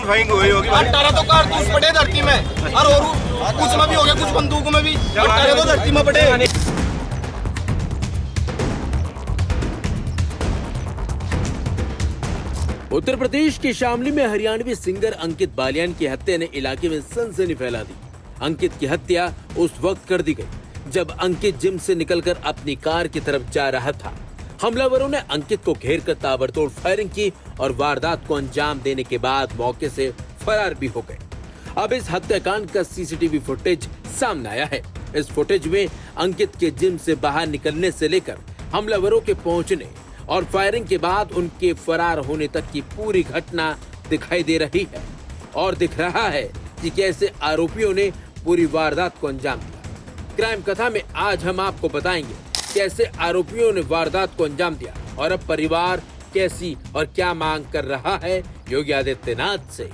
Round firing हुई होगी। 18 तो कारतूस पड़े धरती में और कुछ में भी हो गया, कुछ बंदूक में भी 18 तो धरती में पड़े। उत्तर प्रदेश के शामली में हरियाणवी सिंगर अंकित बालियान की हत्या ने इलाके में सनसनी फैला दी। अंकित की हत्या उस वक्त कर दी गई जब अंकित जिम से निकलकर अपनी कार की तरफ जा रहा था। हमलावरों ने अंकित को घेरकर ताबड़तोड़ फायरिंग की और वारदात को अंजाम देने के बाद मौके से फरार भी हो गए। अब इस हत्याकांड का सीसीटीवी फुटेज सामने आया है। इस फुटेज में अंकित के जिम से बाहर निकलने से लेकर हमलावरों के पहुंचने और फायरिंग के बाद उनके फरार होने तक की पूरी घटना दिखाई दे रही है और दिख रहा है कि कैसे आरोपियों ने पूरी वारदात को अंजाम दिया। क्राइम कथा में आज हम आपको बताएंगे कैसे आरोपियों ने वारदात को अंजाम दिया और अब परिवार कैसी और क्या मांग कर रहा है योगी आदित्यनाथ से।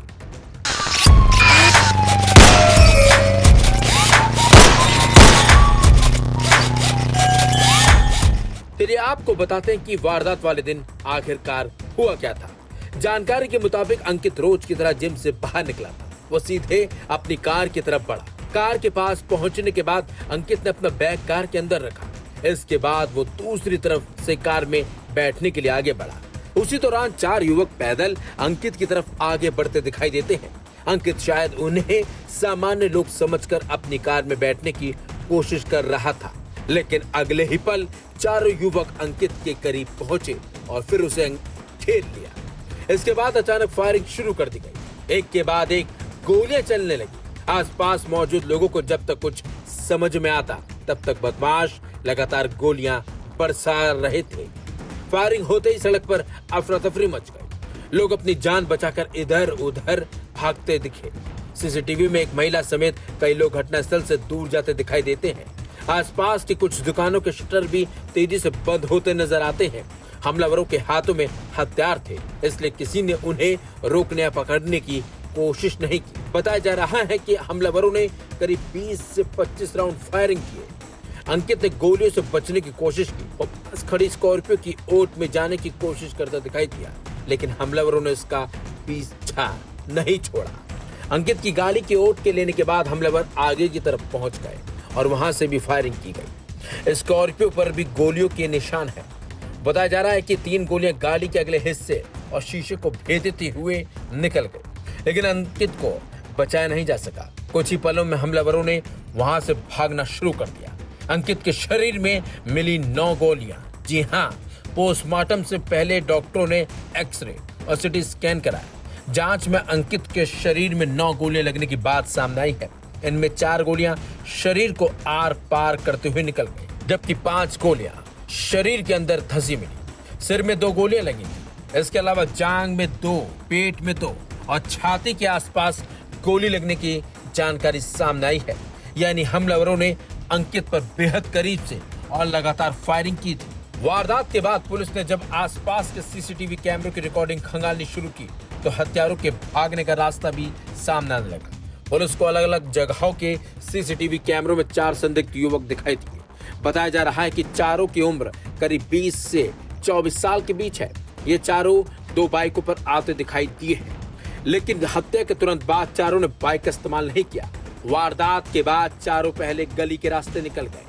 फिर आपको बताते हैं कि वारदात वाले दिन आखिरकार हुआ क्या था। जानकारी के मुताबिक अंकित रोज की तरह जिम से बाहर निकला था। वो सीधे अपनी कार की तरफ बढ़ा। कार के पास पहुंचने के बाद अंकित ने अपना बैग कार के अंदर रखा। इसके बाद वो दूसरी तरफ से कार में बैठने के लिए आगे बढ़ा। उसी दौरान 4 युवक पैदल अंकित की तरफ आगे बढ़ते दिखाई देते हैं। अंकित शायद उन्हें सामान्य लोग समझकर अपनी कार में बैठने की कोशिश कर रहा था, लेकिन अगले ही पल 4 युवक अंकित के करीब पहुंचे और फिर उसे घेर लिया। इसके बाद अचानक फायरिंग शुरू कर दी गई। एक के बाद एक गोलियां चलने लगी। आसपास मौजूद लोगों को जब तक कुछ समझ में आता तब तक बदमाश लगातार गोलियां बरसा रहे थे। फायरिंग होते ही सड़क पर अफरा तफरी मच गई। लोग अपनी जान बचाकर इधर उधर भागते दिखे। सीसीटीवी में एक महिला समेत कई लोग घटनास्थल से दूर जाते दिखाई देते हैं। आसपास की कुछ दुकानों के शटर भी तेजी से बंद होते नजर आते हैं। हमलावरों के हाथों में हथियार थे, इसलिए किसी ने उन्हें रोकने या पकड़ने की कोशिश नहीं की। बताया जा रहा है कि हमलावरों ने करीब 20 से 25 राउंड फायरिंग किए। अंकित ने गोलियों से बचने की कोशिश की और पास खड़ी स्कॉर्पियो की ओट में जाने की कोशिश करता दिखाई दिया, लेकिन हमलावरों ने उसका पीछा नहीं छोड़ा। अंकित की गाड़ी की ओट के लेने के बाद हमलावर आगे की तरफ पहुंच गए और वहां से भी फायरिंग की गई। स्कॉर्पियो पर भी गोलियों के निशान है। बताया जा रहा है कि 3 गोलियां गाड़ी के अगले हिस्से और शीशे को भेदते हुए निकल गई, लेकिन अंकित को बचाया नहीं जा सका। कुछ ही पलों में हमलावरों ने वहां से भागना शुरू कर दिया। अंकित के शरीर में मिली 9 गोलियां। जी हाँ, पोस्टमार्टम से पहले डॉक्टरों ने एक्सरे और सिटी स्कैन कराया। जांच में अंकित के शरीर में 9 गोलियां लगने की बात सामने आई है। इनमें 4 गोलियां शरीर को आर पार करते हुए निकल गई, जबकि 5 गोलियां शरीर के अंदर धंसी मिली। सिर में 2 गोलियां लगी थी। इसके अलावा जांग में 2, पेट में 2 और छाती के आसपास गोली लगने की जानकारी सामने आई है। यानी हमलावरों ने अंकित पर बेहद करीब से और लगातार फायरिंग की थी। वारदात के बाद पुलिस ने जब आसपास के सीसीटीवी कैमरों की रिकॉर्डिंग खंगालनी शुरू की तो हत्यारों के भागने का रास्ता भी सामने आने लगा। पुलिस को अलग अलग जगहों के सीसीटीवी कैमरों में 4 संदिग्ध युवक दिखाई दिए। बताया जा रहा है कि चारों की उम्र करीब 20 से 24 साल के बीच है। ये चारों 2 बाइकों पर आते दिखाई दिए हैं, लेकिन हत्या के तुरंत बाद चारों ने बाइक का इस्तेमाल नहीं किया। वारदात के बाद चारों पहले गली के रास्ते निकल गए।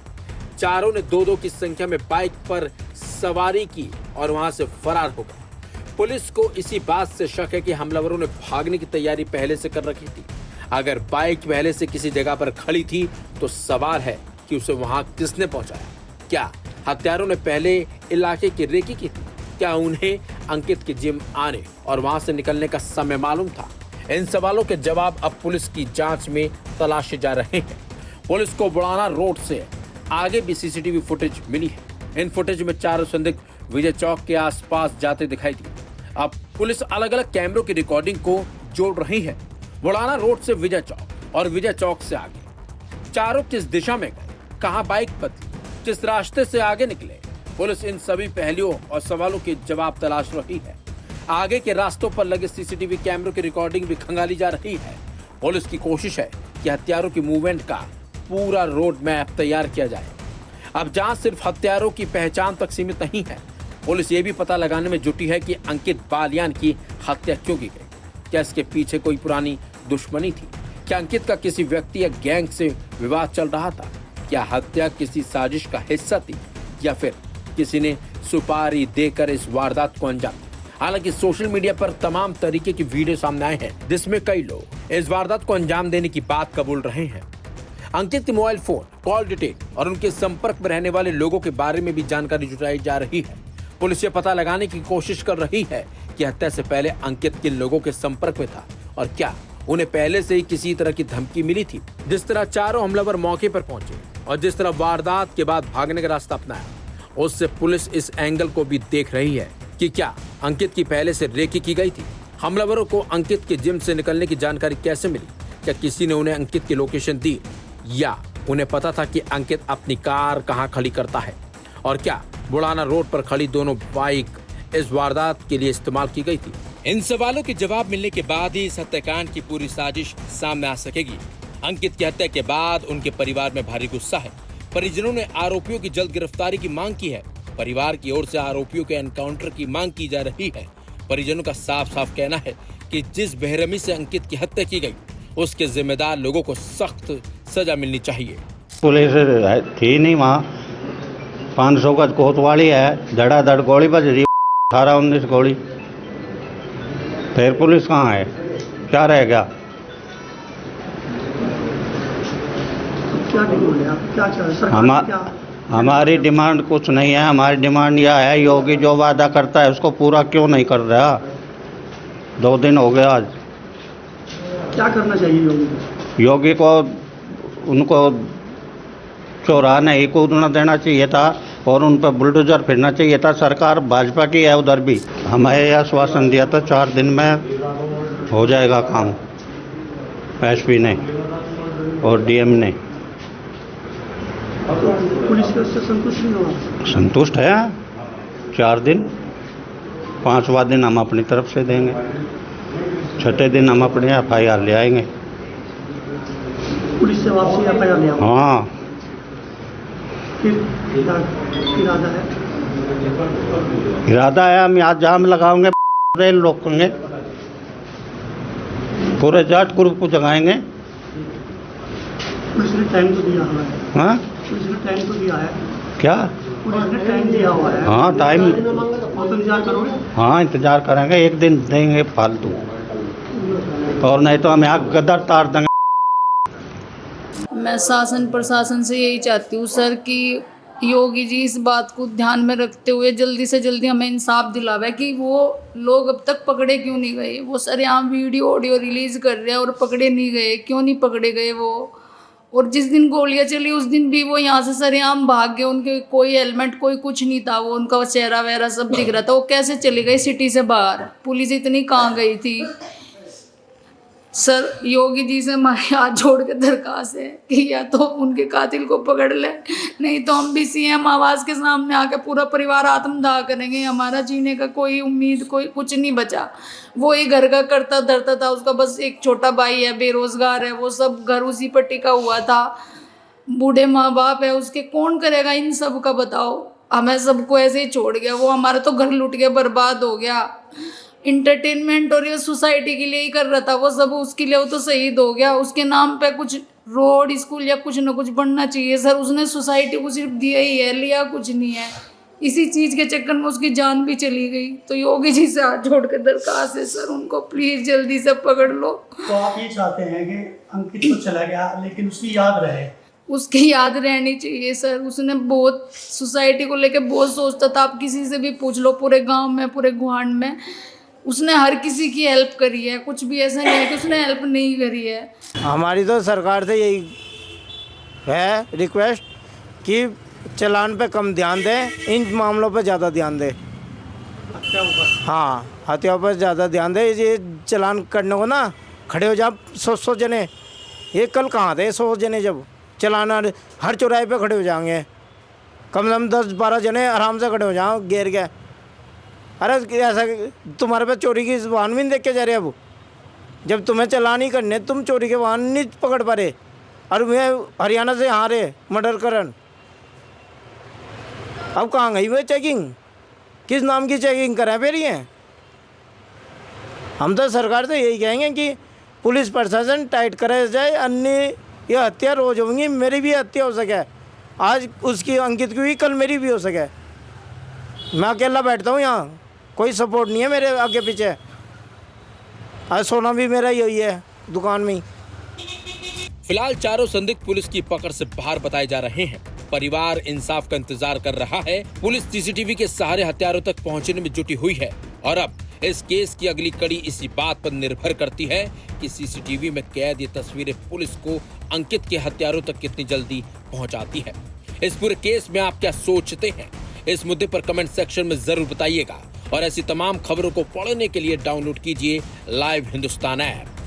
चारों ने 2-2 की संख्या में बाइक पर सवारी की और वहां से फरार हो गए। पुलिस को इसी बात से शक है कि हमलावरों ने भागने की तैयारी पहले से कर रखी थी। अगर बाइक पहले से किसी जगह पर खड़ी थी तो सवाल है कि उसे वहां किसने पहुंचाया। क्या हत्यारों ने पहले इलाके की रेकी की थी? क्या उन्हें अंकित के जिम आने और वहां से निकलने का समय मालूम था? इन सवालों के जवाब अब पुलिस की जांच में तलाशे जा रहे हैं। पुलिस को बुढ़ाना रोड से आगे भी सीसीटीवी फुटेज मिली है। इन फुटेज में 4 संदिग्ध विजय चौक के आसपास जाते दिखाई दिए। अब पुलिस अलग अलग कैमरों की रिकॉर्डिंग को जोड़ रही है। बुढ़ाना रोड से विजय चौक और विजय चौक से आगे चारों किस दिशा में गए, कहां बाइक बदली, किस रास्ते से आगे निकले। पुलिस इन सभी पहलुओं और सवालों के जवाब तलाश रही है। आगे के रास्तों पर लगे सीसीटीवी कैमरों की रिकॉर्डिंग भी खंगाली जा रही है। पुलिस की कोशिश है कि हत्यारों की मूवमेंट का पूरा रोड मैप तैयार किया जाए। अब जांच सिर्फ हत्यारों की पहचान तक सीमित नहीं है। पुलिस ये भी पता लगाने में जुटी है कि अंकित बालियान की हत्या क्यों की गई। क्या इसके पीछे कोई पुरानी दुश्मनी थी? क्या अंकित का किसी व्यक्ति या गैंग से विवाद चल रहा था? क्या हत्या किसी साजिश का हिस्सा थी या फिर किसी ने सुपारी देकर इस वारदात को अंजाम दिया? हालांकि सोशल मीडिया पर तमाम तरीके की वीडियो सामने आए हैं जिसमें कई लोग इस वारदात को अंजाम देने की बात कबूल रहे हैं। अंकित के मोबाइल फोन, कॉल डिटेल और उनके संपर्क में रहने वाले लोगों के बारे में भी जानकारी जुटाई जा रही है। पुलिस ये पता लगाने की कोशिश कर रही है कि हत्या से पहले अंकित किन लोगों के संपर्क में था और क्या उन्हें पहले से ही किसी तरह की धमकी मिली थी। जिस तरह चारों हमलावर मौके पर पहुंचे और जिस तरह वारदात के बाद भागने का रास्ता अपनाया, उससे पुलिस इस एंगल को भी देख रही है कि क्या अंकित की पहले से रेकी की गई थी। हमलावरों को अंकित के जिम से निकलने की जानकारी कैसे मिली? क्या किसी ने उन्हें अंकित की लोकेशन दी या उन्हें पता था कि अंकित अपनी कार कहां खड़ी करता है? और क्या बुढ़ाना रोड पर खड़ी दोनों बाइक इस वारदात के लिए इस्तेमाल की गई थी? इन सवालों के जवाब मिलने के बाद ही इस हत्याकांड की पूरी साजिश सामने आ सकेगी। अंकित की हत्या के बाद उनके परिवार में भारी गुस्सा है। परिजनों ने आरोपियों की जल्द गिरफ्तारी की मांग की है। परिवार की ओर से आरोपियों के एनकाउंटर की मांग की जा रही है। परिजनों का साफ साफ कहना है कि जिस बेरहमी से अंकित की हत्या की गई, उसके जिम्मेदार लोगों को सख्त सजा मिलनी चाहिए। पुलिस थी नहीं वहाँ, 500 गज कोतवाली है, धड़ाधड़ गोली बज रही, 18-19 गोली। फिर पुलिस कहाँ है? क्या रह गया? क्या डिमांड है? आप क्या चाह रहे हैं? सरकार क्या? हमारी डिमांड कुछ नहीं है। हमारी डिमांड यह है, योगी जो वादा करता है उसको पूरा क्यों नहीं कर रहा? 2 दिन हो गए आज। क्या करना चाहिए योगी को? योगी को उनको चौराहा नहीं कूदना देना चाहिए था और उन पर बुलडोजर फिरना चाहिए था। सरकार भाजपा की है उधर भी। हमें यह आश्वासन दिया था 4 दिन में हो जाएगा काम, एसपी ने और डीएम ने। पुलिस के उससे संतुष्ट नहीं हुआ? संतुष्ट है। 4 दिन, 5वां दिन हम अपनी तरफ से देंगे, 6ठे दिन हम अपने FIR ले आएंगे। पुलिस से वापसी FIR ले आओ। हाँ। फिर इरादा है? इरादा है हम यहाँ जाम लगाओगे, रेल रोकेंगे, पूरे जाट ग्रुप को जगाएंगे। पुलिस ने टाइम तो दिया हुआ है। हाँ, पुलिस ने टाइम तो दिया है। क्या? पुलिस ने टाइम दिया हुआ है। हाँ, टाइम। तो इंतजार करोगे? हाँ, इंतजार करेंगे। 1 दिन देंगे फालतू, और नहीं तो हम यहाँ गदर तार देंगे। मैं शासन प्रशासन से यही चाहती हूँ सर कि योगी जी इस बात को ध्यान में रखते हुए जल्दी से जल्दी हमें इंसाफ दिलावे कि वो लोग अब तक पकड़े क्यों नहीं गए। वो सर यहाँ वीडियो ऑडियो रिलीज़ कर रहे हैं और पकड़े नहीं गए, क्यों नहीं पकड़े गए वो? और जिस दिन गोलियाँ चली उस दिन भी वो यहाँ से सरेआम भाग गए। उनके कोई हेलमेट, कोई कुछ नहीं था, वो उनका चेहरा वगैरह सब दिख रहा था। वो कैसे चले गए सिटी से बाहर? पुलिस इतनी कहाँ गई थी? सर योगी जी से हमारे हाथ जोड़ के दरखास्त है कि या तो उनके कातिल को पकड़ ले, नहीं तो हम भी CM आवाज़ के सामने आके पूरा परिवार आत्मदाह करेंगे। हमारा जीने का कोई उम्मीद, कोई कुछ नहीं बचा। वो ही घर का करता धरता था, उसका बस एक छोटा भाई है, बेरोजगार है, वो सब घर उसी पर टिका हुआ था। बूढ़े माँ बाप है उसके, कौन करेगा इन सब का बताओ? हमें सबको ऐसे ही छोड़ गया वो। हमारा तो घर लूट गया, बर्बाद हो गया। इंटरटेनमेंट और ये सोसाइटी के लिए ही कर रहा था वो सब, उसके लिए वो तो शहीद हो गया। उसके नाम पे कुछ रोड, स्कूल या कुछ ना कुछ बनना चाहिए सर। उसने सोसाइटी को सिर्फ दिया ही है, लिया कुछ नहीं है। इसी चीज़ के चक्कर में उसकी जान भी चली गई। तो योगी जी से हाथ जोड़ के दरखास्त है सर, उनको प्लीज़ जल्दी से पकड़ लो। तो आप ये चाहते हैं कि अंकित तो चला गया लेकिन उसकी याद रहे? उसकी याद रहनी चाहिए सर। उसने बहुत सोसाइटी को लेके बहुत सोचता था। आप किसी से भी पूछ लो, पूरे गांव में, पूरे गुआंढ में उसने हर किसी की हेल्प करी है। कुछ भी ऐसा नहीं है कि उसने हेल्प नहीं करी है। हमारी तो सरकार से यही है रिक्वेस्ट कि चालान पे कम ध्यान दें, इन मामलों पे ज़्यादा ध्यान दें। हाँ, हत्याओं पर ज़्यादा ध्यान दें। ये चालान करने को ना खड़े हो जा 100 जने। ये कल कहाँ थे 100 जने? जब चलाना हर चौराहे पे खड़े हो जाएंगे, कम से कम 10-12 जने आराम से खड़े हो जाओ घेर के। अरे ऐसा तुम्हारे पास चोरी की वाहन भी नहीं देख के जा रहे। अब जब तुम्हें चालान ही करने, तुम चोरी के वाहन नहीं पकड़ पा रहे, और मैं हरियाणा से यहाँ रहे मर्डर करन। अब कहाँ गई वो चेकिंग? किस नाम की चेकिंग करें फिर? ये हम तो सरकार से यही कहेंगे कि पुलिस प्रशासन टाइट करे जाए, अन्य ये हत्या रोज होंगी, मेरी भी हत्या हो सके, आज उसकी अंकित की हुई, कल मेरी भी हो सके। मैं अकेला बैठता हूँ यहाँ, कोई सपोर्ट नहीं है मेरे आगे पीछे। आज सोना भी मेरा यही है दुकान में। फिलहाल चारों संदिग्ध पुलिस की पकड़ से बाहर बताए जा रहे हैं। परिवार इंसाफ का इंतजार कर रहा है। पुलिस सीसीटीवी के सहारे हत्यारों तक पहुंचने में जुटी हुई है और अब इस केस की अगली कड़ी इसी बात पर निर्भर करती है कि सीसीटीवी में कैद ये तस्वीरें पुलिस को अंकित के हत्यारों तक कितनी जल्दी पहुंचाती है। इस पूरे केस में आप क्या सोचते हैं, इस मुद्दे पर कमेंट सेक्शन में जरूर बताइएगा और ऐसी तमाम खबरों को पढ़ने के लिए डाउनलोड कीजिए लाइव हिंदुस्तान ऐप।